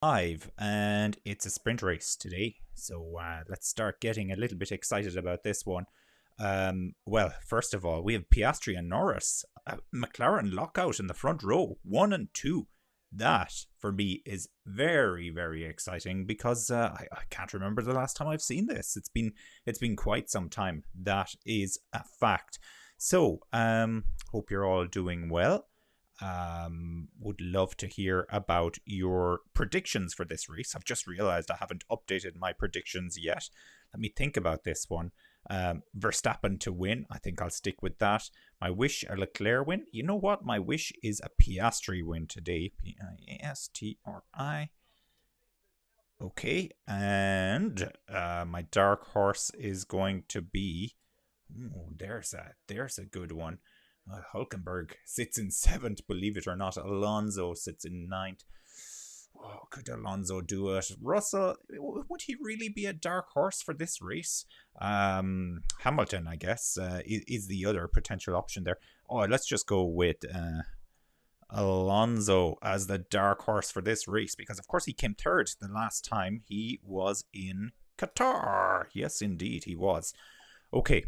Live, and it's a sprint race today. So let's start getting a little bit excited about this one. Well, first of all, we have Piastri and Norris. McLaren lockout in the front row, 1 and 2. That for me is very, very exciting because I can't remember the last time I've seen this. It's been quite some time. That is a fact. So hope you're all doing well. Would love to hear about your predictions for this race. I've just realized I haven't updated my predictions yet. Let me think about this one. Verstappen to win. I think I'll stick with that. My wish, a Leclerc win. You know what? My wish is a Piastri win today. Piastri. Okay. And my dark horse is going to be... Ooh, there's a good one. Hulkenberg sits in 7th, believe it or not. Alonso sits in 9th. Oh, could Alonso do it? Russell, would he really be a dark horse for this race? Hamilton, I guess, is the other potential option there. Oh, let's just go with Alonso as the dark horse for this race because, of course, he came third the last time he was in Qatar. Yes, indeed, he was. Okay.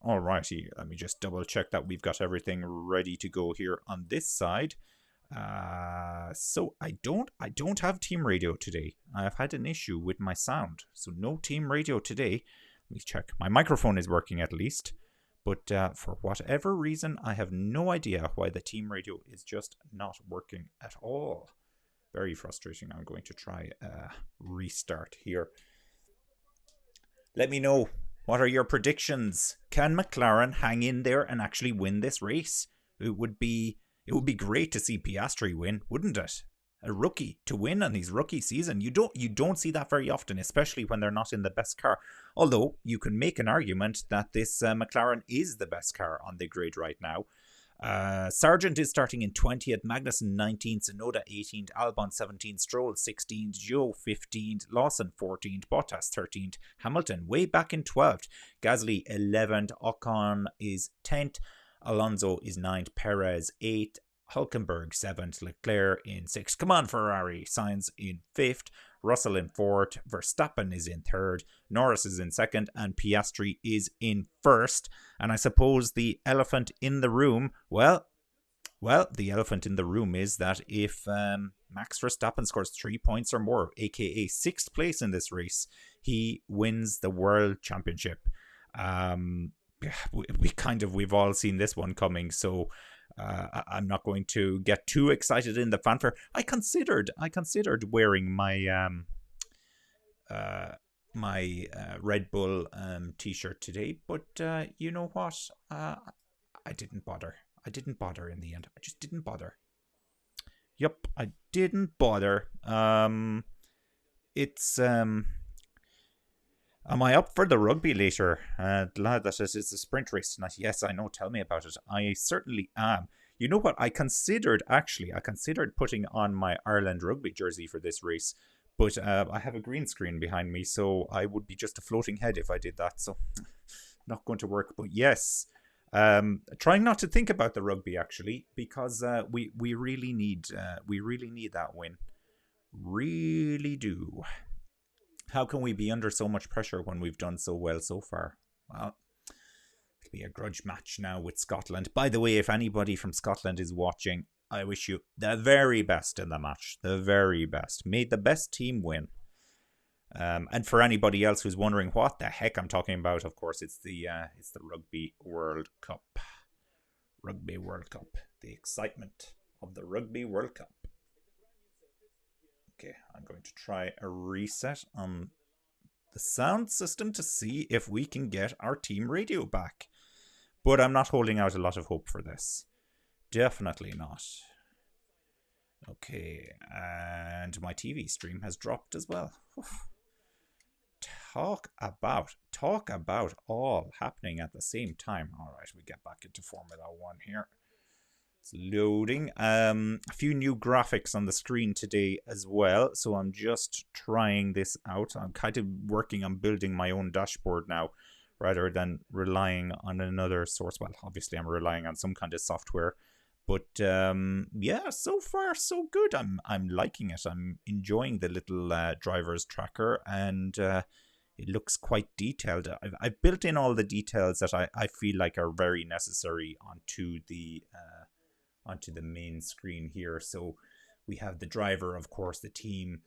Alrighty, let me just double check that we've got everything ready to go here on this side. So I don't have team radio today. I've had an issue with my sound, so no team radio today. Let me check. My microphone is working at least, but for whatever reason, I have no idea why the team radio is just not working at all. Very frustrating. I'm going to try restart here. Let me know. What are your predictions? Can McLaren hang in there and actually win this race? It would be great to see Piastri win, wouldn't it? A rookie to win on his rookie season. You don't see that very often, especially when they're not in the best car. Although you can make an argument that this McLaren is the best car on the grid right now. Sargent is starting in 20th, Magnussen 19th, Tsunoda 18th, Albon 17th, Stroll 16th, Joe 15th, Lawson 14th, Bottas 13th, Hamilton way back in 12th, Gasly 11th, Ocon is 10th, Alonso is 9th, Perez 8th, Hulkenberg 7th, Leclerc in 6th. Come on, Ferrari. Sainz in 5th, Russell in 4th, Verstappen is in 3rd, Norris is in 2nd, and Piastri is in 1st. And I suppose the elephant in the room, well, the elephant in the room is that if Max Verstappen scores 3 points or more, aka 6th place in this race, he wins the World Championship. We've all seen this one coming, so I'm not going to get too excited in the fanfare. I considered wearing my Red Bull t-shirt today, but you know what? I didn't bother. I didn't bother in the end. I just didn't bother. Yup, I didn't bother. It's Am I up for the rugby later? Glad that it's a sprint race tonight. Yes, I know. Tell me about it. I certainly am. You know what? I considered putting on my Ireland rugby jersey for this race, but I have a green screen behind me, so I would be just a floating head if I did that. So not going to work. But yes, trying not to think about the rugby actually, because we really need that win. Really do. How can we be under so much pressure when we've done so well so far? Well, it'll be a grudge match now with Scotland. By the way, if anybody from Scotland is watching, I wish you the very best in the match. The very best. May the best team win. And for anybody else who's wondering what the heck I'm talking about, of course, it's the Rugby World Cup. Rugby World Cup. The excitement of the Rugby World Cup. Okay, I'm going to try a reset on the sound system to see if we can get our team radio back. But I'm not holding out a lot of hope for this. Definitely not. Okay, and my TV stream has dropped as well. Talk about all happening at the same time. All right, we get back into Formula One here. It's loading. A few new graphics on the screen today as well, so I'm just trying this out. I'm kind of working on building my own dashboard now rather than relying on another source. Well, obviously I'm relying on some kind of software, But yeah, so far so good. I'm liking it. I'm enjoying the little driver's tracker, and it looks quite detailed. I've built in all the details that I feel like are very necessary onto the main screen here. So we have the driver, of course, the team,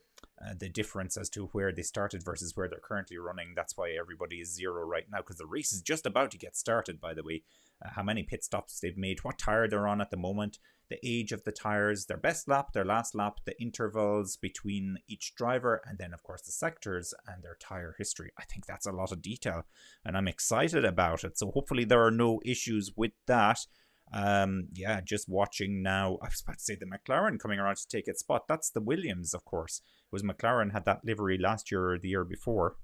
the difference as to where they started versus where they're currently running. That's why everybody is zero right now, because the race is just about to get started, by the way. How many pit stops they've made, what tire they're on at the moment, the age of the tires, their best lap, their last lap, the intervals between each driver, and then, of course, the sectors and their tire history. I think that's a lot of detail, and I'm excited about it. So hopefully there are no issues with that. Yeah, just watching now. I was about to say the McLaren coming around to take its spot. That's the Williams, of course. It was McLaren had that livery last year or the year before.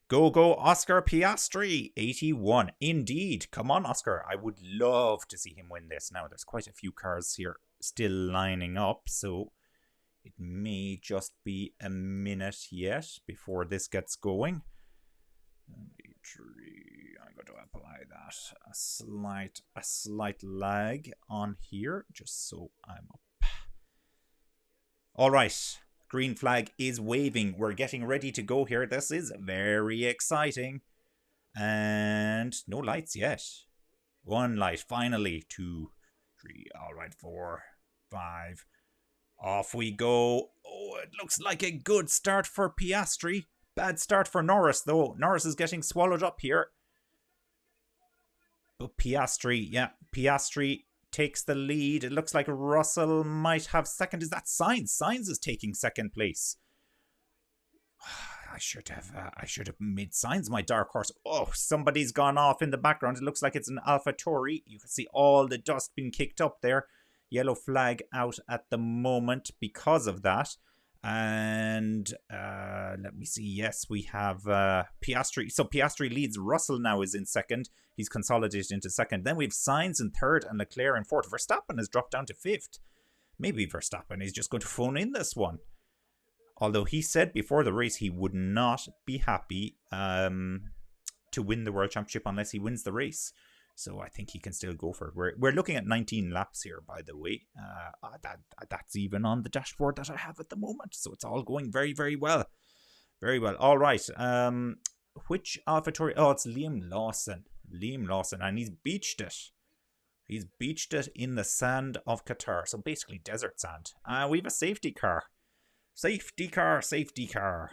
Go, go, Oscar Piastri, 81. Indeed. Come on, Oscar. I would love to see him win this. Now, there's quite a few cars here still lining up, so it may just be a minute yet before this gets going. I'm going to apply that a slight lag on here, just so I'm up. All right, green flag is waving. We're getting ready to go here. This is very exciting, and no lights yet. One light, finally. 2, 3. All right, 4, 5. Off we go. Oh, it looks like a good start for Piastri. Bad start for Norris, though. Norris is getting swallowed up here. But Piastri takes the lead. It looks like Russell might have second. Is that Sainz? Sainz is taking second place. I should have made Sainz my dark horse. Oh, somebody's gone off in the background. It looks like it's an AlphaTauri. You can see all the dust being kicked up there. Yellow flag out at the moment because of that. And let me see. Yes, we have Piastri. So Piastri leads. Russell now is in second. He's consolidated into second. Then we have Sainz in third and Leclerc in fourth. Verstappen has dropped down to fifth. Maybe Verstappen is just going to phone in this one. Although he said before the race he would not be happy to win the World Championship unless he wins the race. So I think he can still go for it. We're looking at 19 laps here, by the way. That's even on the dashboard that I have at the moment. So it's all going very, very well. Very well. All right. Which AlphaTauri? Oh, it's Liam Lawson. Liam Lawson. And he's beached it. He's beached it in the sand of Qatar. So basically desert sand. We have a safety car. Safety car.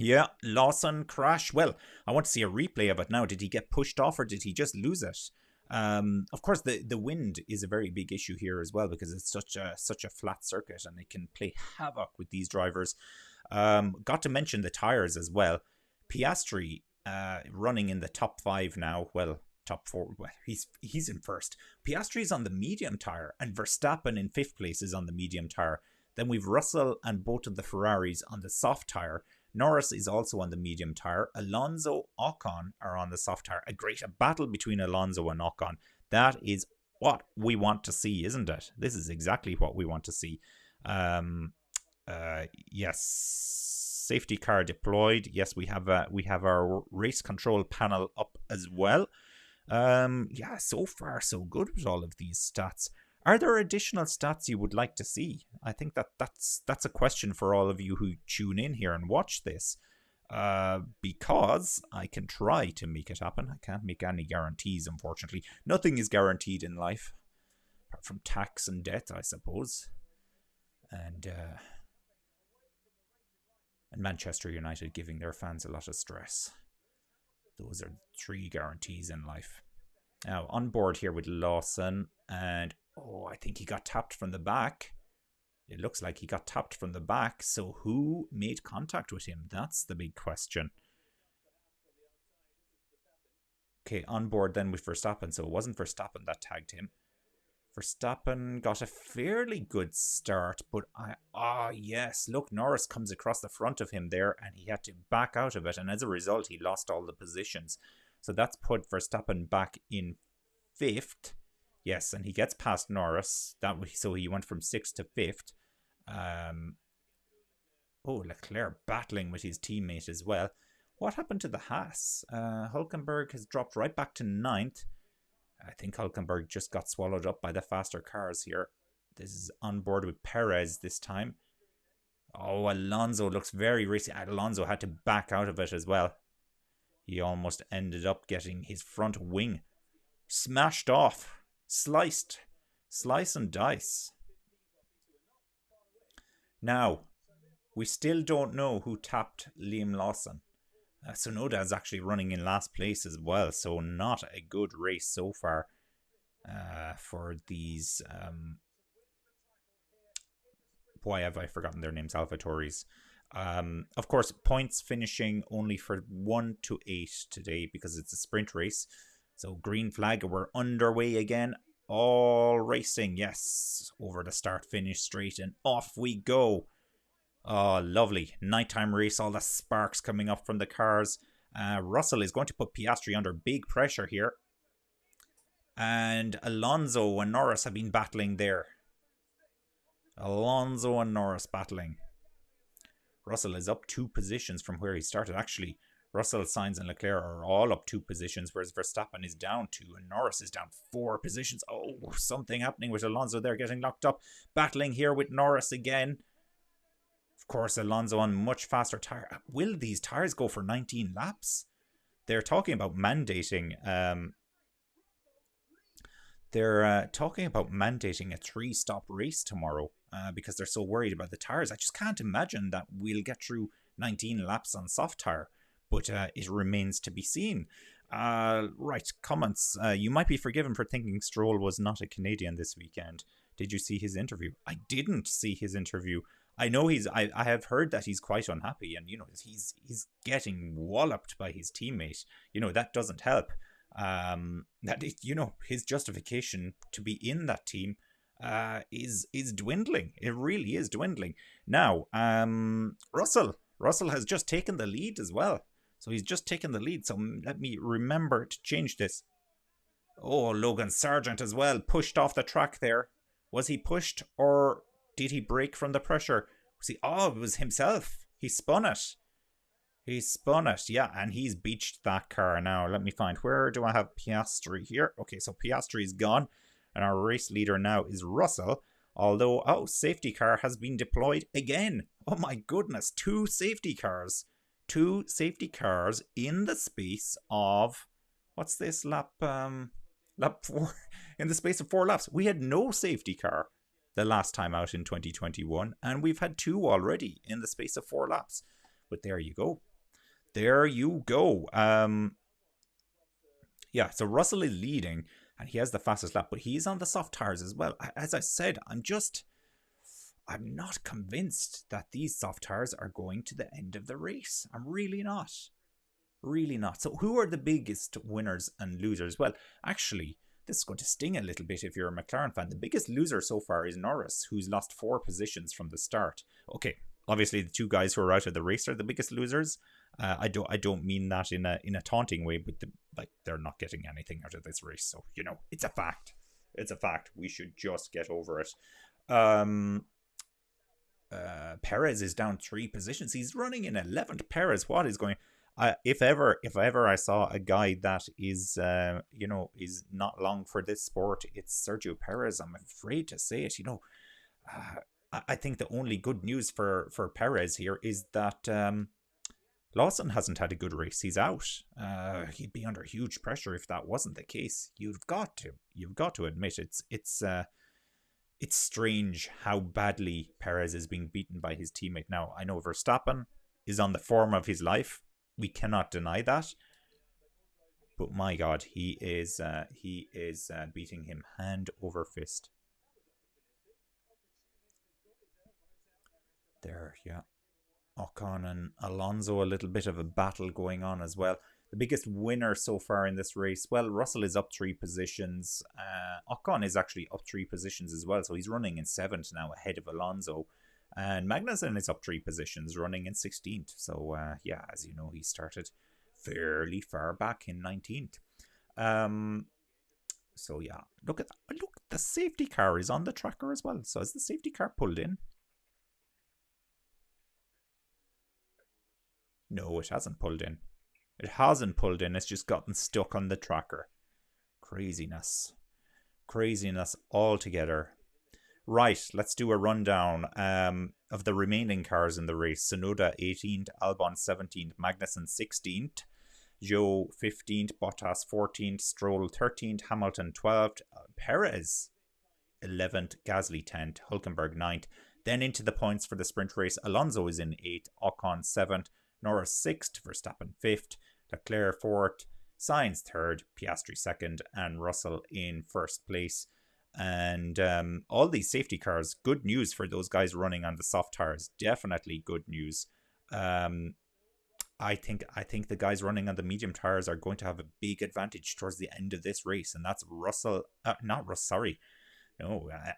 Yeah, Lawson crash. Well, I want to see a replay of it now. Did he get pushed off or did he just lose it? Of course, the wind is a very big issue here as well because it's such a flat circuit and it can play havoc with these drivers. Got to mention the tires as well. Piastri running in the top 5 now. Well, top 4. Well, he's in first. Piastri's on the medium tire and Verstappen in 5th place is on the medium tire. Then we've Russell and both of the Ferraris on the soft tire. Norris is also on the medium tire. Alonso, Ocon are on the soft tire. A battle between Alonso and Ocon. That is what we want to see, isn't it? This is exactly what we want to see. Yes, safety car deployed. Yes, we have our race control panel up as well. Yeah, so far so good with all of these stats. Are there additional stats you would like to see? I think that's a question for all of you who tune in here and watch this. Because I can try to make it happen. I can't make any guarantees, unfortunately. Nothing is guaranteed in life. Apart from tax and debt, I suppose. And Manchester United giving their fans a lot of stress. Those are 3 guarantees in life. Now, on board here with Lawson and... Oh, I think he got tapped from the back. It looks like he got tapped from the back. So who made contact with him? That's the big question. Okay, on board then with Verstappen. So it wasn't Verstappen that tagged him. Verstappen got a fairly good start. But yes, look, Norris comes across the front of him there and he had to back out of it. And as a result, he lost all the positions. So that's put Verstappen back in 5th. Yes, and he gets past Norris. So he went from 6th to 5th. Leclerc battling with his teammate as well. What happened to the Haas? Hulkenberg has dropped right back to 9th. I think Hulkenberg just got swallowed up by the faster cars here. This is on board with Perez this time. Oh, Alonso looks very racy. Alonso had to back out of it as well. He almost ended up getting his front wing smashed off, sliced, slice and dice. Now, we still don't know who tapped Liam Lawson. Tsunoda is actually running in last place as well, so not a good race so far for these. Why have I forgotten their names? AlphaTauris. Of course, points finishing only for 1 to 8 today because it's a sprint race. So green flag, we're underway again. All racing, yes. Over the start, finish straight, and off we go. Oh, lovely. Nighttime race, all the sparks coming up from the cars. Russell is going to put Piastri under big pressure here. And Alonso and Norris have been battling there. Alonso and Norris battling. Russell is up 2 positions from where he started. Actually, Russell, Sainz and Leclerc are all up 2 positions, whereas Verstappen is down 2 and Norris is down 4 positions. Oh, something happening with Alonso there, getting locked up. Battling here with Norris again. Of course, Alonso on much faster tire. Will these tires go for 19 laps? They're talking about mandating. They're talking about mandating a 3-stop race tomorrow because they're so worried about the tires. I just can't imagine that we'll get through 19 laps on soft tire, but it remains to be seen. Right, comments. You might be forgiven for thinking Stroll was not a Canadian this weekend. Did you see his interview? I didn't see his interview. I know I have heard that he's quite unhappy, and he's getting walloped by his teammate. That doesn't help. His justification to be in that team is dwindling. It really is dwindling. Now, Russell has just taken the lead as well. So he's just taken the lead. So let me remember to change this. Oh, Logan Sargent as well pushed off the track there. Was he pushed or did he break from the pressure? It was himself. He spun it. Yeah, and he's beached that car now. Let me find, where do I have Piastri here? Okay, so Piastri is gone, and our race leader now is Russell. Although, safety car has been deployed again. Oh my goodness, 2 safety cars. 2 safety cars in the space of, what's this, lap 4? In the space of 4 laps. We had no safety car the last time out in 2021, and we've had 2 already in the space of 4 laps. But there you go. Yeah, so Russell is leading and he has the fastest lap, but he's on the soft tires as well. As I said, I'm not convinced that these soft tires are going to the end of the race. I'm really not. Really not. So who are the biggest winners and losers? Well, actually, this is going to sting a little bit if you're a McLaren fan. The biggest loser so far is Norris, who's lost 4 positions from the start. Okay, obviously the 2 guys who are out of the race are the biggest losers. I don't mean that in a taunting way, but they're not getting anything out of this race. So it's a fact. It's a fact. We should just get over it. Perez is down 3 positions. He's running in 11th. Perez, what is going? If ever I saw a guy that is is not long for this sport, it's Sergio Perez. I'm afraid to say it. I think the only good news for Perez here is that Lawson hasn't had a good race. He's out. He'd be under huge pressure if that wasn't the case. You've got to admit it's strange how badly Perez is being beaten by his teammate. Now, I know Verstappen is on the form of his life. We cannot deny that. But my God, he is beating him hand over fist. There, yeah. Ocon and Alonso, a little bit of a battle going on as well. The biggest winner so far in this race, well, Russell is up 3 positions. Ocon is actually up 3 positions as well, so he's running in 7th now ahead of Alonso. And Magnussen is up 3 positions, running in 16th. So, yeah, as you know, he started fairly far back in 19th. So, yeah, look, the safety car is on the tracker as well. So, has the safety car pulled in? No, it hasn't pulled in. It hasn't pulled in. It's just gotten stuck on the tracker. Craziness. Craziness altogether. Right, let's do a rundown of the remaining cars in the race. Sonoda 18th, Albon 17th, Magnussen 16th, Joe 15th, Bottas 14th, Stroll 13th, Hamilton 12th, Perez 11th, Gasly 10th, Hülkenberg 9th. Then into the points for the sprint race. Alonso is in 8th, Ocon 7th, Norris 6th, Verstappen 5th, Leclerc 4th, Sainz 3rd, Piastri 2nd, and Russell in 1st place. And all these safety cars, good news for those guys running on the soft tires. Definitely good news. I think the guys running on the medium tires are going to have a big advantage towards the end of this race, and that's Russell.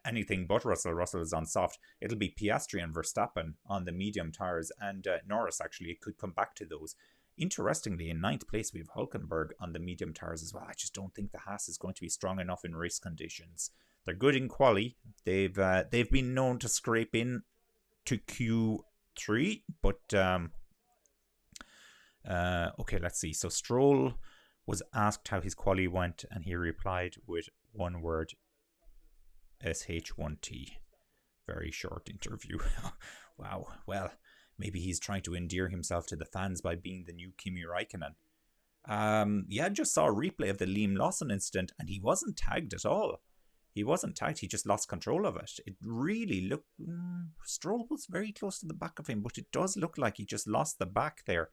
Anything but Russell. Russell is on soft. It'll be Piastri and Verstappen on the medium tires, and Norris actually could come back to those. Interestingly, in 9th place, we have Hülkenberg on the medium tires as well. I just don't think the Haas is going to be strong enough in race conditions. They're good in quali. They've been known to scrape in to Q3, but okay, let's see. So Stroll was asked how his quali went, and he replied with one word: SH1T. Very short interview. Wow. Well, maybe he's trying to endear himself to the fans by being the new Kimi Räikkönen. I just saw a replay of the Liam Lawson incident, and he wasn't tagged at all. He wasn't tagged. He just lost control of it. It really looked... Stroll was very close to the back of him, but it does look like he just lost the back there.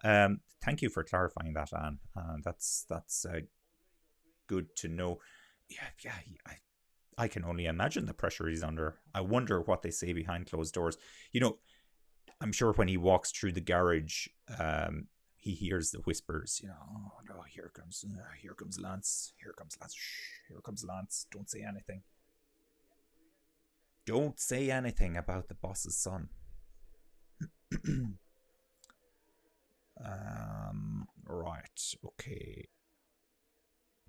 Thank you for clarifying that, Anne. That's good to know. I can only imagine the pressure he's under. I wonder what they say behind closed doors. You know, I'm sure when he walks through the garage, he hears the whispers. You know, oh no, here comes Lance. Here comes Lance. Shh, here comes Lance. Don't say anything. Don't say anything about the boss's son. Right. Okay.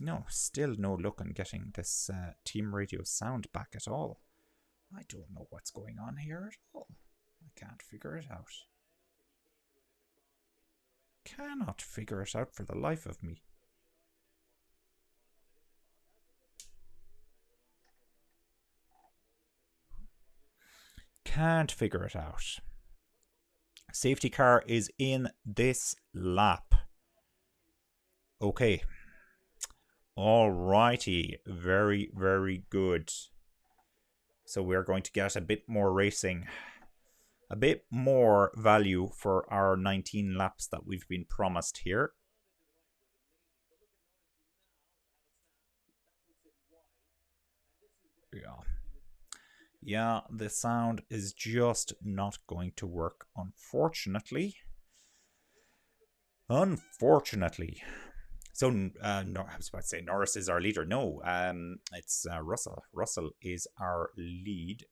No, still no luck on getting this team radio sound back at all. I don't know what's going on here at all. I can't figure it out. Cannot figure it out for the life of me. Can't figure it out. Safety car is in this lap. Okay. Alrighty. Very, very good. So we're going to get a bit more racing. A bit more value for our 19 laps that we've been promised here. Yeah, the sound is just not going to work, unfortunately. So, no, I was about to say Norris is our leader. No, it's Russell. Russell is our lead.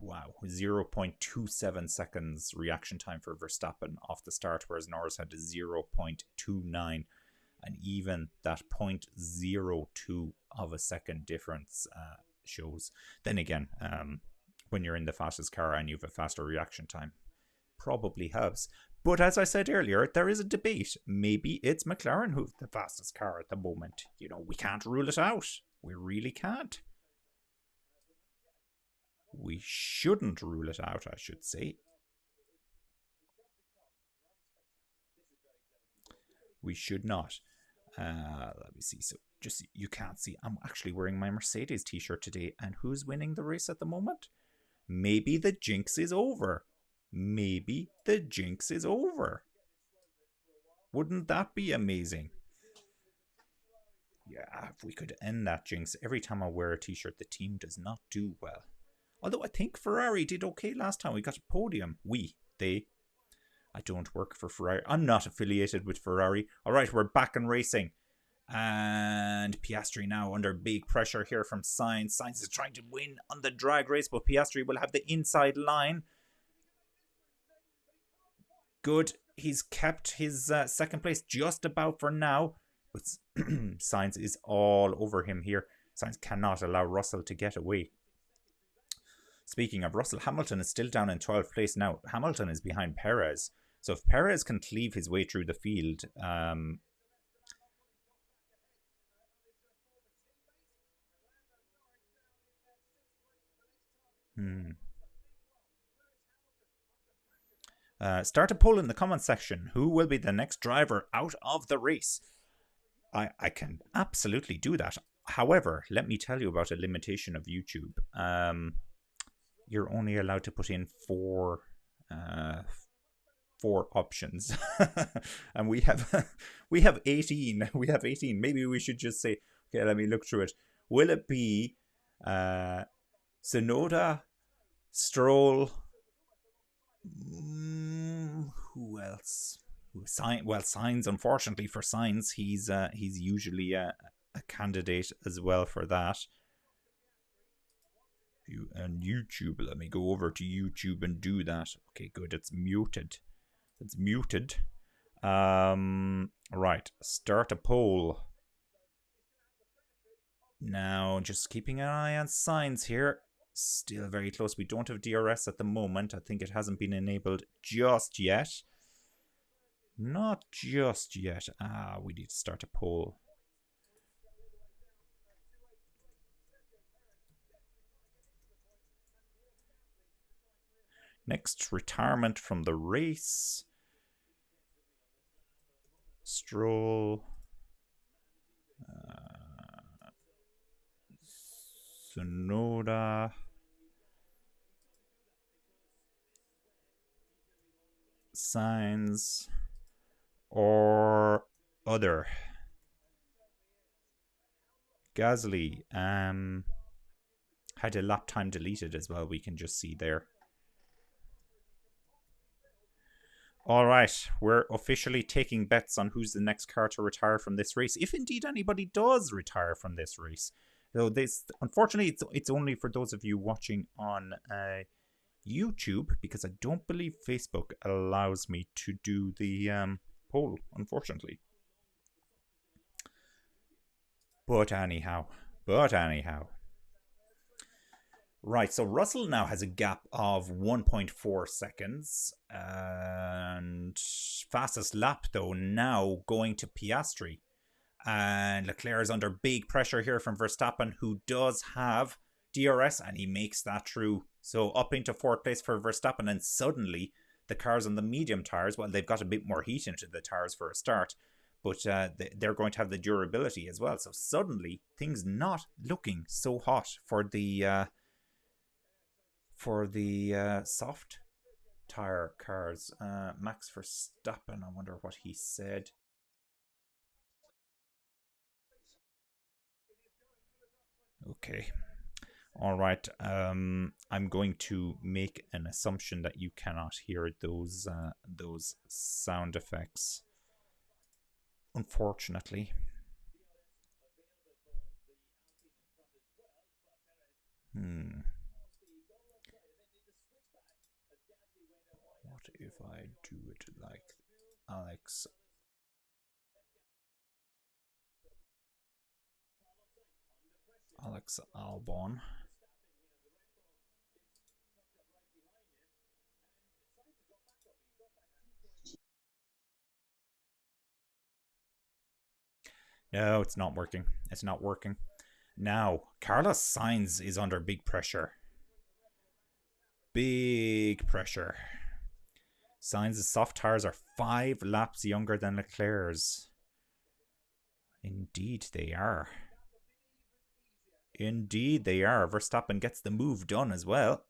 Wow, 0.27 seconds reaction time for Verstappen off the start, whereas Norris had 0.29. And even that 0.02 of a second difference shows. Then again, when you're in the fastest car and you have a faster reaction time, probably helps. But as I said earlier, there is a debate. Maybe it's McLaren who's the fastest car at the moment. You know, we can't rule it out. We really can't. We shouldn't rule it out, I should say. We should not. Let me see. So just you can't see. I'm actually wearing my Mercedes t-shirt today. And who's winning the race at the moment? Maybe the jinx is over. Maybe the jinx is over. Wouldn't that be amazing? Yeah, if we could end that jinx. Every time I wear a t-shirt, the team does not do well. Although I think Ferrari did okay last time. We got a podium. They. I don't work for Ferrari. I'm not affiliated with Ferrari. All right, we're back in racing. And Piastri now under big pressure here from Sainz. Sainz is trying to win on the drag race, but Piastri will have the inside line. Good. He's kept his second place just about for now. But Sainz is all over him here. Sainz cannot allow Russell to get away. Speaking of Russell, Hamilton is still down in 12th place now. Hamilton is behind Perez. So if Perez can cleave his way through the field, Start a poll in the comment section. Who will be the next driver out of the race? I can absolutely do that. However, let me tell you about a limitation of YouTube. You're only allowed to put in four options, and we have 18. We have 18. Maybe we should just say, okay, let me look through it. Will it be Sonoda, Stroll? Who else? Well, Sainz. Unfortunately for Sainz, he's usually a candidate as well for that. And YouTube. Let me go over to YouTube and do that. Okay, good. It's muted. It's muted. Right. Start a poll. Now, just keeping an eye on Sainz here. Still very close. We don't have DRS at the moment. I think it hasn't been enabled just yet. Not just yet. We need to start a poll. Next retirement from the race. Stroll. Sonoda. Sainz. Or other. Gasly. Had a lap time deleted as well, we can just see there. Alright, we're officially taking bets on who's the next car to retire from this race, if indeed anybody does retire from this race. Though this, unfortunately, it's only for those of you watching on YouTube, because I don't believe Facebook allows me to do the poll, unfortunately. But anyhow. Right, so Russell now has a gap of 1.4 seconds. And fastest lap, though, now going to Piastri. And Leclerc is under big pressure here from Verstappen, who does have DRS, and he makes that through. So up into fourth place for Verstappen, and suddenly the cars on the medium tyres, well, they've got a bit more heat into the tyres for a start, but they're going to have the durability as well. So suddenly things not looking so hot for the soft tire cars. Max Verstappen, I wonder what he said. Okay. All right. I'm going to make an assumption that you cannot hear those sound effects, unfortunately. What if I do it like Alex Albon? No, it's not working. It's not working. Now, Carlos Sainz is under big pressure. Big pressure. Sainz's soft tires are 5 laps younger than Leclerc's. Indeed they are. Indeed they are. Verstappen gets the move done as well.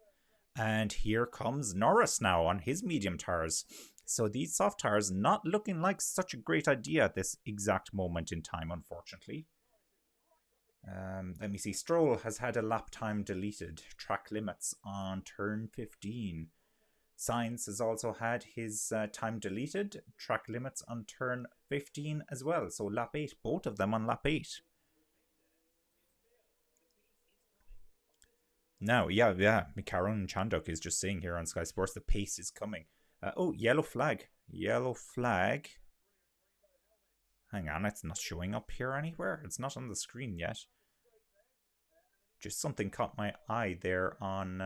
And here comes Norris now on his medium tires. So these soft tires not looking like such a great idea at this exact moment in time, unfortunately. Let me see. Stroll has had a lap time deleted. Track limits on turn 15. Sainz has also had his time deleted. Track limits on turn 15 as well. So lap 8. Both of them on lap 8. Now, yeah. Mikaron Chandok is just saying here on Sky Sports the pace is coming. Oh, yellow flag. Yellow flag. Hang on, it's not showing up here anywhere. It's not on the screen yet. Just something caught my eye there on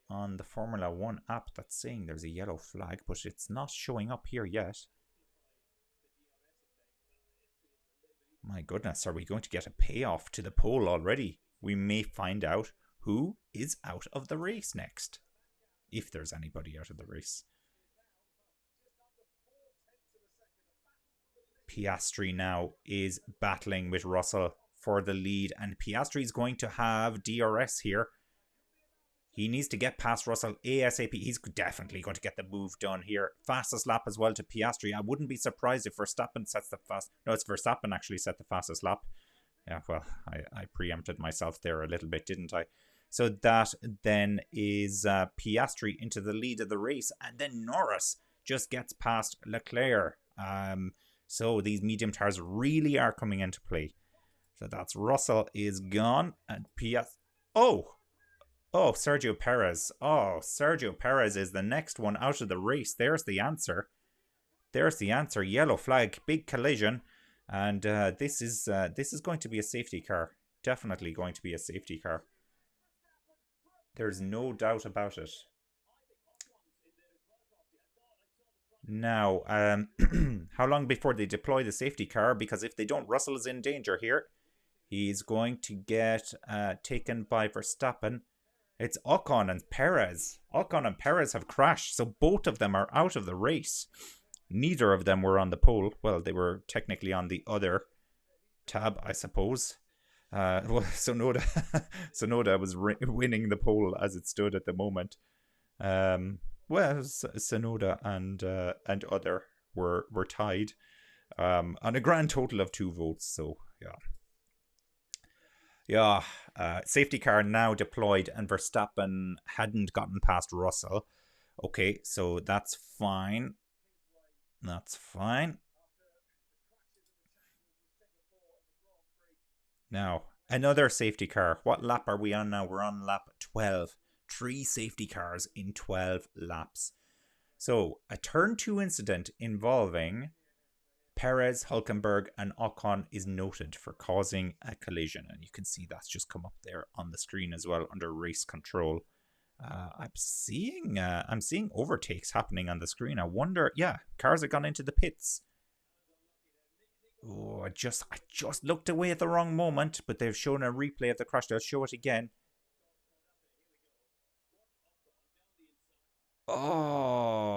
the Formula 1 app that's saying there's a yellow flag, but it's not showing up here yet. My goodness, are we going to get a payoff to the poll already? We may find out who is out of the race next, if there's anybody out of the race. Piastri now is battling with Russell for the lead, and Piastri is going to have DRS here. He needs to get past Russell ASAP. He's definitely going to get the move done here. Fastest lap as well to Piastri. I wouldn't be surprised if Verstappen sets the fast... No, it's Verstappen actually set the fastest lap. Yeah, well, I preempted myself there a little bit, didn't I? So that then is Piastri into the lead of the race. And then Norris just gets past Leclerc. So these medium tires really are coming into play. So that's Russell is gone. And Oh, Sergio Perez. Oh, Sergio Perez is the next one out of the race. There's the answer. There's the answer. Yellow flag. Big collision. And this is going to be a safety car. Definitely going to be a safety car. There's no doubt about it. Now, how long before they deploy the safety car? Because if they don't, Russell is in danger here. He's going to get taken by Verstappen. It's Ocon and Perez. Ocon and Perez have crashed, so both of them are out of the race. Neither of them were on the pole. Well, they were technically on the other tab, I suppose. Well, Sonoda was winning the pole as it stood at the moment. Well, Sonoda and other were tied on a grand total of 2 votes. So yeah. Yeah, safety car now deployed, and Verstappen hadn't gotten past Russell. Okay, so that's fine. That's fine. Now, another safety car. What lap are we on now? We're on lap 12. 3 safety cars in 12 laps. So, a turn 2 incident involving Perez, Hülkenberg and Ocon is noted for causing a collision, and you can see that's just come up there on the screen as well under race control. I'm seeing overtakes happening on the screen. I wonder, yeah, cars have gone into the pits. Oh, I just looked away at the wrong moment, but they've shown a replay of the crash. They'll show it again. Oh,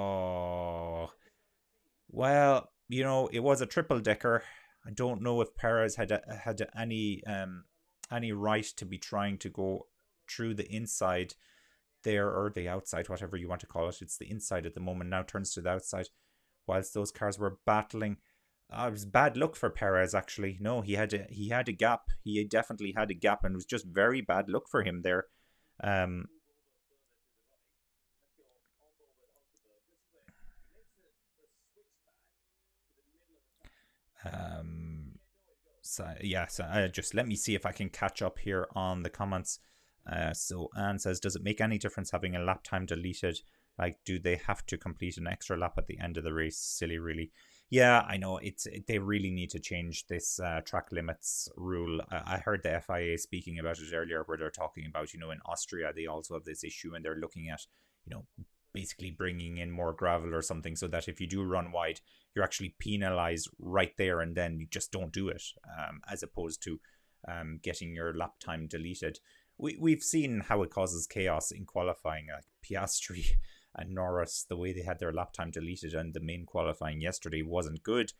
well, you know, it was a triple decker. I don't know if Perez had any right to be trying to go through the inside there, or the outside, whatever you want to call it. It's the inside at the moment, now turns to the outside, whilst those cars were battling. It was bad luck for Perez, actually. No, he had a gap. He definitely had a gap, and it was just very bad luck for him there. Just let me see if I can catch up here on the comments. So Anne says, does it make any difference having a lap time deleted? Like, do they have to complete an extra lap at the end of the race? Silly, really. Yeah, I know. They really need to change this track limits rule. I heard the FIA speaking about it earlier, where they're talking about, in Austria, they also have this issue, and they're looking at, basically bringing in more gravel or something, so that if you do run wide, you're actually penalized right there and then. You just don't do it, as opposed to getting your lap time deleted. We've seen how it causes chaos in qualifying, like Piastri and Norris, the way they had their lap time deleted, and the main qualifying yesterday wasn't good.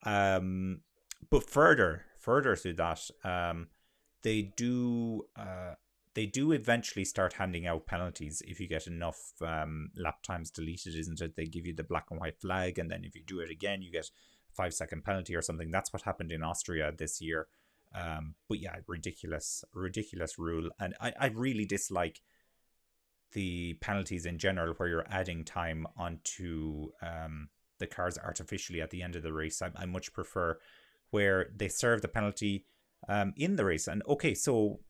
But further through that, they do eventually start handing out penalties if you get enough lap times deleted, isn't it? They give you the black and white flag, and then if you do it again, you get a 5-second penalty or something. That's what happened in Austria this year. But yeah, ridiculous rule. And I really dislike the penalties in general, where you're adding time onto the cars artificially at the end of the race. I much prefer where they serve the penalty in the race. And okay, so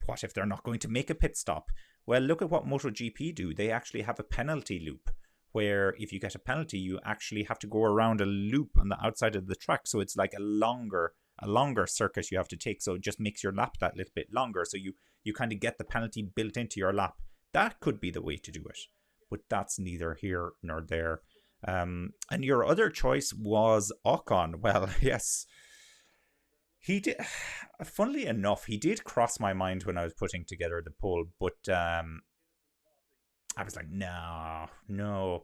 what if they're not going to make a pit stop? Well, look at what MotoGP do. They actually have a penalty loop, where if you get a penalty, you actually have to go around a loop on the outside of the track. So it's like a longer circuit you have to take. So it just makes your lap that little bit longer. So you kind of get the penalty built into your lap. That could be the way to do it, but that's neither here nor there. And your other choice was Ocon. Well, yes, He did. Funnily enough, he did cross my mind when I was putting together the poll, but I was like, no, no.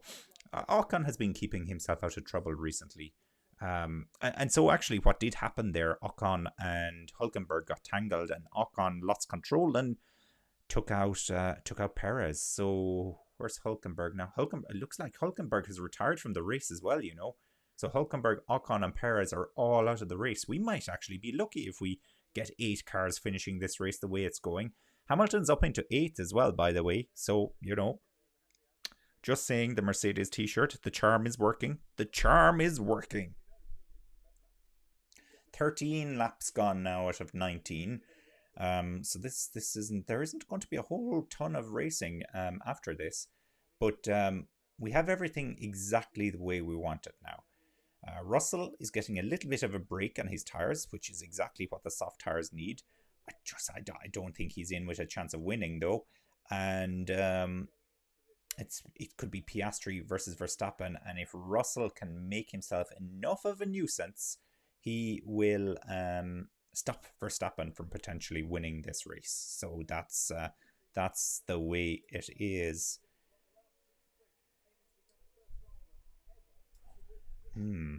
Ocon has been keeping himself out of trouble recently. And so actually what did happen there, Ocon and Hulkenberg got tangled and Ocon lost control and took out Perez. So where's Hulkenberg now? It looks like Hulkenberg has retired from the race as well, you know. So Hulkenberg, Ocon, and Perez are all out of the race. We might actually be lucky if we get 8 cars finishing this race the way it's going. Hamilton's up into 8th as well, by the way. So, just saying, the Mercedes t-shirt, the charm is working. The charm is working. 13 laps gone now out of 19. So this isn't, there isn't going to be a whole ton of racing after this, but we have everything exactly the way we want it now. Russell is getting a little bit of a break on his tires, which is exactly what the soft tires need. I don't think he's in with a chance of winning though, and it could be Piastri versus Verstappen, and if Russell can make himself enough of a nuisance, he will stop Verstappen from potentially winning this race. So that's the way it is. Hmm.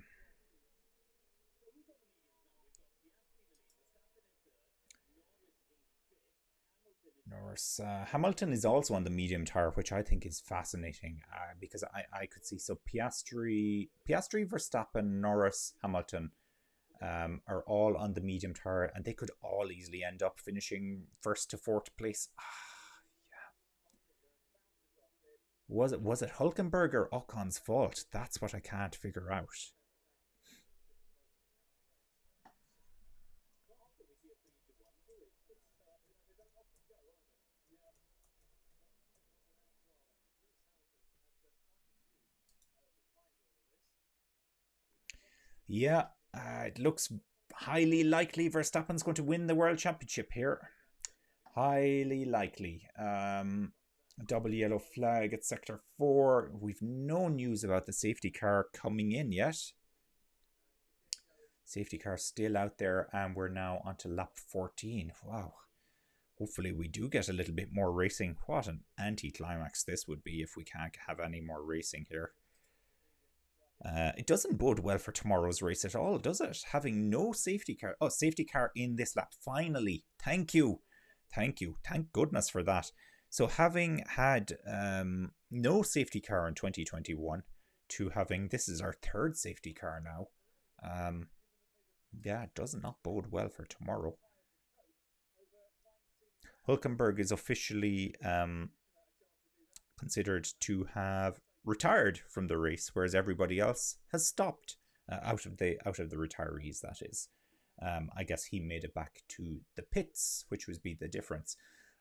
Norris. Hamilton is also on the medium tire, which I think is fascinating because I could see so Piastri, Verstappen, Norris, Hamilton are all on the medium tire, and they could all easily end up finishing first to fourth place. Was it Hulkenberg or Ocon's fault? That's what I can't figure out. Yeah, it looks highly likely Verstappen's going to win the world championship here. Highly likely. Double yellow flag at sector 4. We've no news about the safety car coming in yet. Safety car still out there, and we're now onto lap 14. Wow. Hopefully we do get a little bit more racing. What an anticlimax this would be if we can't have any more racing here. It doesn't bode well for tomorrow's race at all, does it? Having no safety car. Oh, safety car in this lap. Finally. Thank you. Thank you. Thank goodness for that. So having had no safety car in 2021 to having, this is our third safety car now. Yeah, it does not bode well for tomorrow. Hulkenberg is officially considered to have retired from the race, whereas everybody else has stopped out of the retirees. That is, I guess he made it back to the pits, which would be the difference.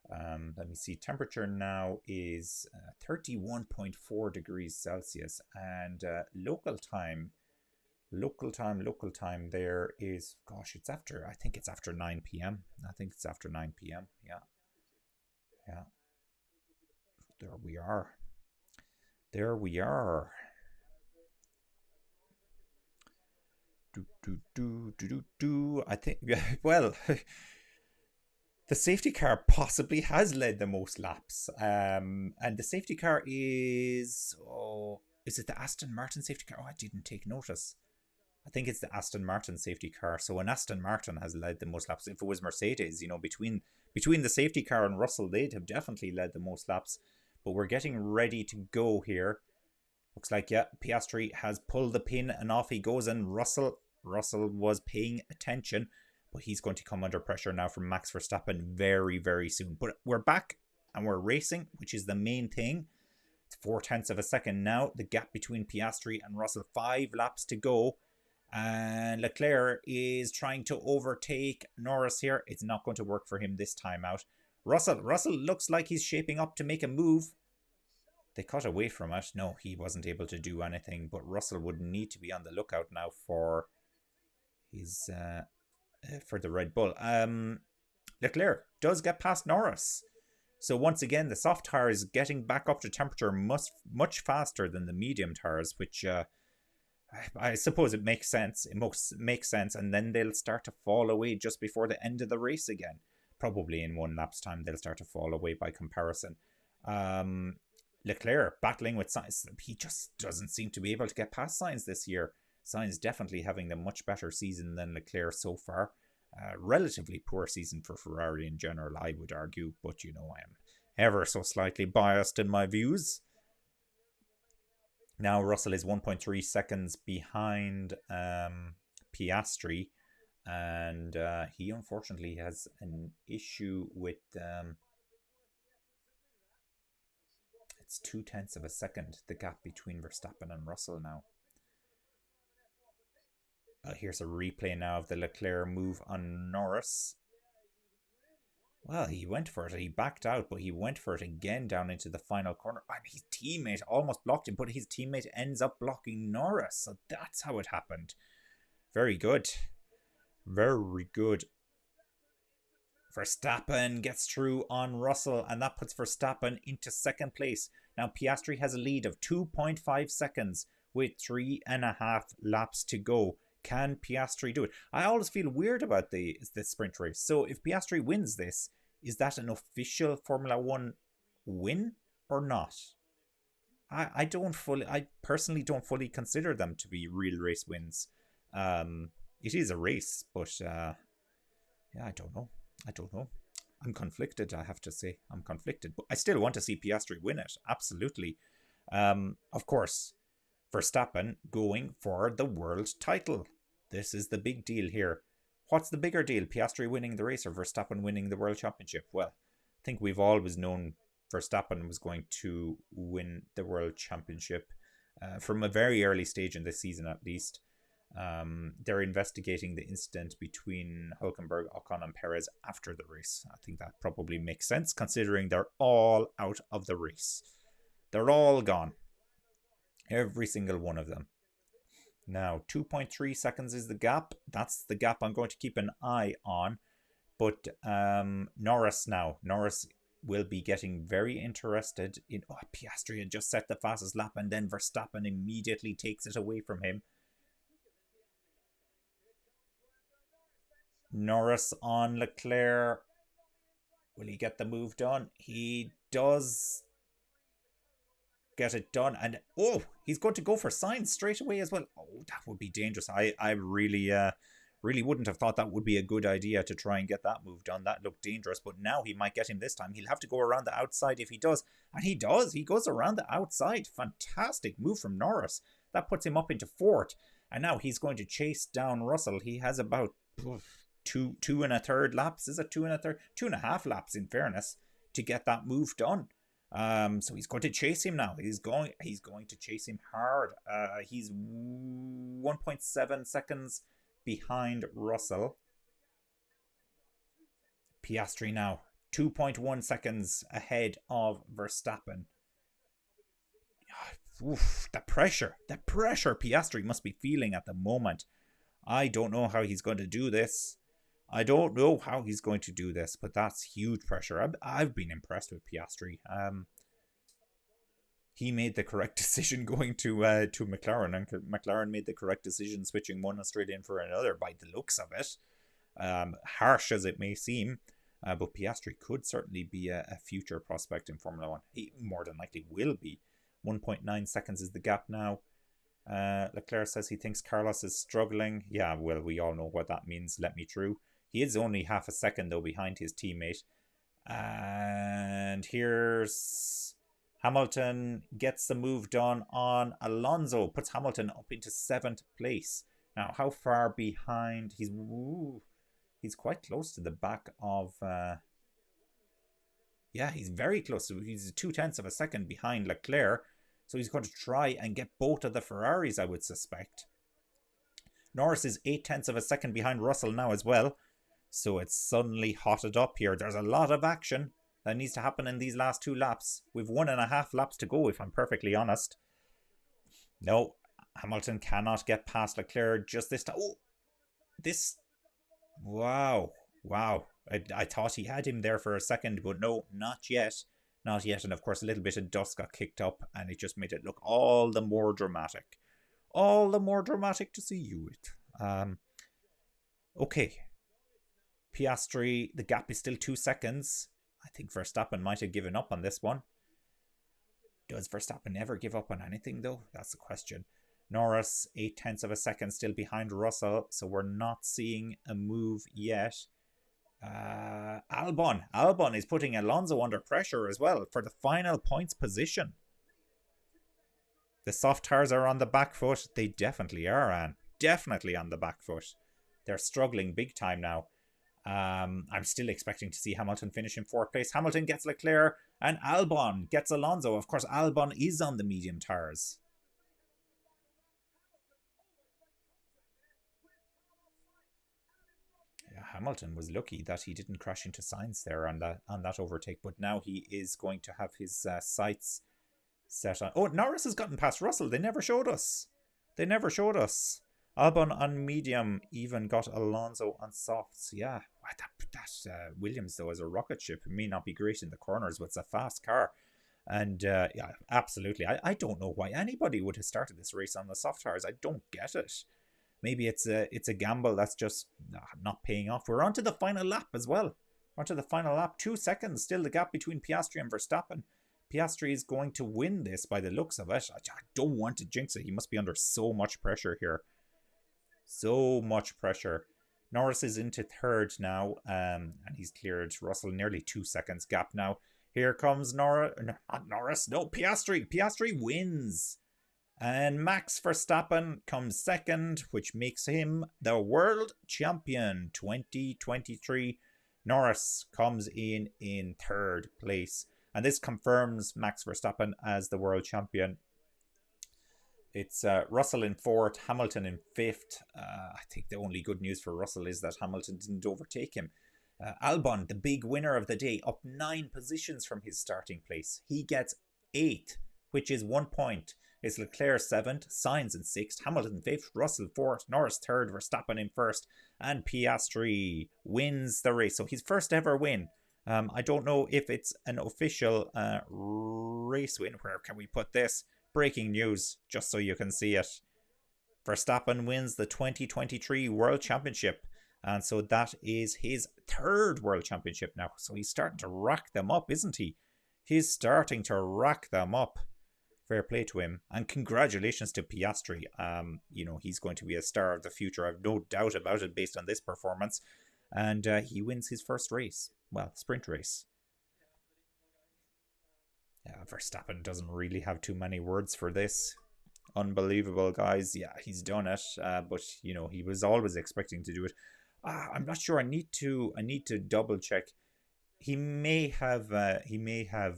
Let me see. Temperature now is 31.4 degrees Celsius, and local time there is, gosh, it's after, I think it's after 9 p.m. I think it's after 9 p.m. Yeah, yeah. There we are. There we are. Do. I think, well, the safety car possibly has led the most laps. And the safety car is it the Aston Martin safety car? Oh, I didn't take notice. I think it's the Aston Martin safety car. So when Aston Martin has led the most laps, if it was Mercedes, between the safety car and Russell, they'd have definitely led the most laps. But we're getting ready to go here. Looks like, yeah, Piastri has pulled the pin and off he goes, and Russell was paying attention, but he's going to come under pressure now from Max Verstappen very, very soon. But we're back and we're racing, which is the main thing. It's 4/10 of a second now. The gap between Piastri and Russell, 5 laps to go. And Leclerc is trying to overtake Norris here. It's not going to work for him this time out. Russell looks like he's shaping up to make a move. They cut away from it. No, he wasn't able to do anything, but Russell would need to be on the lookout now for his for the Red Bull. Leclerc does get past Norris. So once again, the soft tires getting back up to temperature much faster than the medium tires, which I suppose it makes sense. It makes sense, and then they'll start to fall away just before the end of the race again. Probably in one lap's time, they'll start to fall away by comparison. Um, Leclerc battling with Sainz. He just doesn't seem to be able to get past Sainz this year. Sainz definitely having the much better season than Leclerc so far. Relatively poor season for Ferrari in general, I would argue, but I am ever so slightly biased in my views. Now Russell is 1.3 seconds behind Piastri, and he unfortunately has an issue with it's 2/10 of a second, the gap between Verstappen and Russell now. Here's a replay now of the Leclerc move on Norris. Well, he went for it. He backed out, but he went for it again down into the final corner. And his teammate almost blocked him, but his teammate ends up blocking Norris. So that's how it happened. Very good. Very good. Verstappen gets through on Russell, and that puts Verstappen into second place. Now, Piastri has a lead of 2.5 seconds with 3.5 laps to go. Can Piastri do it? I always feel weird about the sprint race. So if Piastri wins this, is that an official Formula One win or not? I personally don't fully consider them to be real race wins. It is a race, but yeah, I don't know. I'm conflicted, I have to say. I'm conflicted, but I still want to see Piastri win it. Absolutely. Of course, Verstappen going for the world title. This is the big deal here. What's the bigger deal? Piastri winning the race or Verstappen winning the world championship? Well, I think we've always known Verstappen was going to win the world championship from a very early stage in this season, at least. They're investigating the incident between Hülkenberg, Ocon, and Perez after the race. I think that probably makes sense considering they're all out of the race. They're all gone. Every single one of them. Now, 2.3 seconds is the gap. That's the gap I'm going to keep an eye on. But Norris now. Norris will be getting very interested in... Oh, Piastri had just set the fastest lap and then Verstappen immediately takes it away from him. Norris on Leclerc. Will he get the move done? He does get it done, and he's going to go for Sainz straight away as well. That would be dangerous. I really wouldn't have thought that would be a good idea to try and get that move done. That looked dangerous, but now he might get him this time. He'll have to go around the outside if he does, and he does. He goes around the outside. Fantastic move from Norris. That puts him up into fourth, and now he's going to chase down Russell. He has about two and a third laps. Is it 2.5 laps in fairness to get that move done. So he's going to chase him now. He's going to chase him hard. He's 1.7 seconds behind Russell. Piastri now 2.1 seconds ahead of Verstappen. The pressure Piastri must be feeling at the moment. I don't know how he's going to do this. But that's huge pressure. I've been impressed with Piastri. He made the correct decision going to McLaren, and McLaren made the correct decision switching one Australian for another by the looks of it. Harsh as it may seem, but Piastri could certainly be a future prospect in Formula One. He more than likely will be. 1.9 seconds is the gap now. Leclerc says he thinks Carlos is struggling. Yeah, well, we all know what that means. Let me through. He is only half a second, though, behind his teammate. And here's Hamilton gets the move done on Alonso. Puts Hamilton up into 7th place. Now, how far behind? He's quite close to the back of... yeah, he's very close. He's 0.2 of a second behind Leclerc. So he's going to try and get both of the Ferraris, I would suspect. Norris is 0.8 of a second behind Russell now as well. So it's suddenly hotted up here. There's a lot of action that needs to happen in these last 2 laps. We've 1.5 laps to go, if I'm perfectly honest. No, Hamilton cannot get past Leclerc just this time. Wow. I thought he had him there for a second, but no, not yet. And of course, a little bit of dust got kicked up, and it just made it look all the more dramatic. all the more dramatic to see you with. Okay, Piastri, the gap is still 2 seconds. I think Verstappen might have given up on this one. Does Verstappen ever give up on anything, though? That's the question. Norris, 8 tenths of a second still behind Russell, so we're not seeing a move yet. Albon is putting Alonso under pressure as well for the final points position. The soft tires are on the back foot. They definitely are, Anne. Definitely on the back foot. They're struggling big time now. I'm still expecting to see Hamilton finish in fourth place. Hamilton gets Leclerc and Albon gets Alonso. Of course, Albon is on the medium tires. Yeah, Hamilton was lucky that he didn't crash into Sainz there on that overtake, but now he is going to have his sights set on. Oh, Norris has gotten past Russell. They never showed us. Albon on medium even got Alonso on softs. Yeah, that Williams, though, is a rocket ship. It may not be great in the corners, but it's a fast car. And yeah, absolutely. I don't know why anybody would have started this race on the soft tires. I don't get it. Maybe it's a gamble that's just not paying off. We're on to the final lap as well. 2 seconds. Still the gap between Piastri and Verstappen. Piastri is going to win this by the looks of it. I don't want to jinx it. He must be under so much pressure here. So much pressure. Norris is into third now, and he's cleared Russell. Nearly 2 seconds gap now. Here comes Piastri. Piastri wins. And Max Verstappen comes second, which makes him the world champion 2023. Norris comes in third place. And this confirms Max Verstappen as the world champion. It's Russell in fourth, Hamilton in fifth. I think the only good news for Russell is that Hamilton didn't overtake him. Albon, the big winner of the day, up 9 positions from his starting place. He gets 8th, which is 1 point. It's Leclerc 7th, Sainz in 6th, Hamilton 5th, Russell 4th, Norris 3rd, Verstappen in 1st, and Piastri wins the race. So his first ever win. I don't know if it's an official race win. Where can we put this? Breaking news, just so you can see it. Verstappen wins the 2023 World Championship. And so that is his 3rd World Championship now. So he's starting to rack them up, isn't he? He's starting to rack them up. Fair play to him. And congratulations to Piastri. He's going to be a star of the future. I've no doubt about it based on this performance. And he wins his first race. Well, sprint race. Yeah, Verstappen doesn't really have too many words for this. Unbelievable, guys. Yeah, he's done it. But he was always expecting to do it. I'm not sure. I need to double check. He may have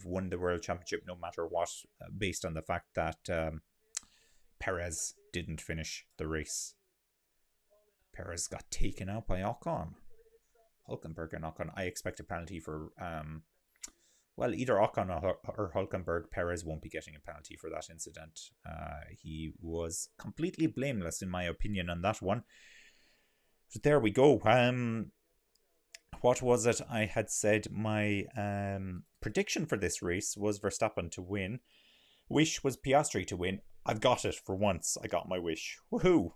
won the world championship no matter what, based on the fact that Perez didn't finish the race. Perez got taken out by Ocon. Hulkenberg and Ocon. I expect a penalty for either Ocon or Hulkenberg. Perez won't be getting a penalty for that incident. He was completely blameless, in my opinion, on that one. So there we go. What was it I had said? My prediction for this race was Verstappen to win. Wish was Piastri to win. I've got it for once. I got my wish. Woohoo!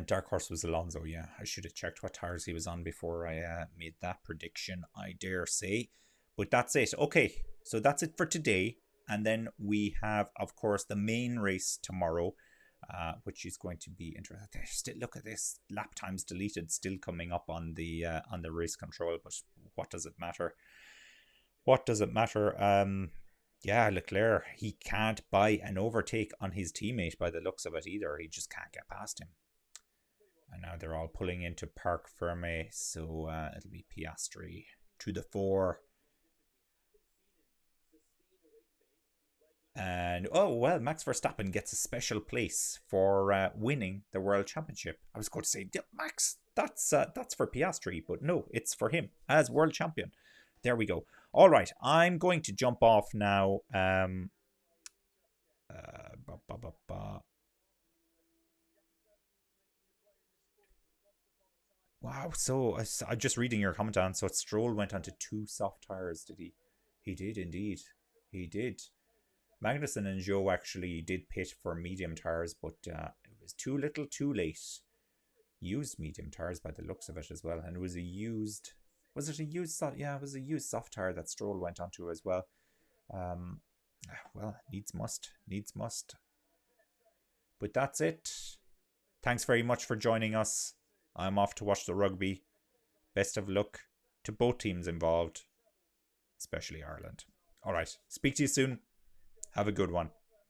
Dark horse was Alonso. Yeah, I should have checked what tires he was on before I made that prediction, I dare say. But that's it. Okay, so that's it for today. And then we have, of course, the main race tomorrow, which is going to be interesting. Still, look at this. Lap times deleted still coming up on the race control. But what does it matter? Yeah, Leclerc, he can't buy an overtake on his teammate by the looks of it either. He just can't get past him. And now they're all pulling into Parc Fermé, so it'll be Piastri to the fore. And Max Verstappen gets a special place for winning the World Championship. I was going to say, Max, that's for Piastri, but no, it's for him as World Champion. There we go. All right, I'm going to jump off now. Wow, so I'm just reading your comment on. So Stroll went onto 2 soft tires, did he? He did indeed. He did. Magnussen and Joe actually did pit for medium tyres, but it was too little too late. Used medium tyres by the looks of it as well. And it was a used... Was it a used soft? Yeah, it was a used soft tyre that Stroll went onto as well. Well, needs must. Needs must. But that's it. Thanks very much for joining us. I'm off to watch the rugby. Best of luck to both teams involved, especially Ireland. All right. Speak to you soon. Have a good one.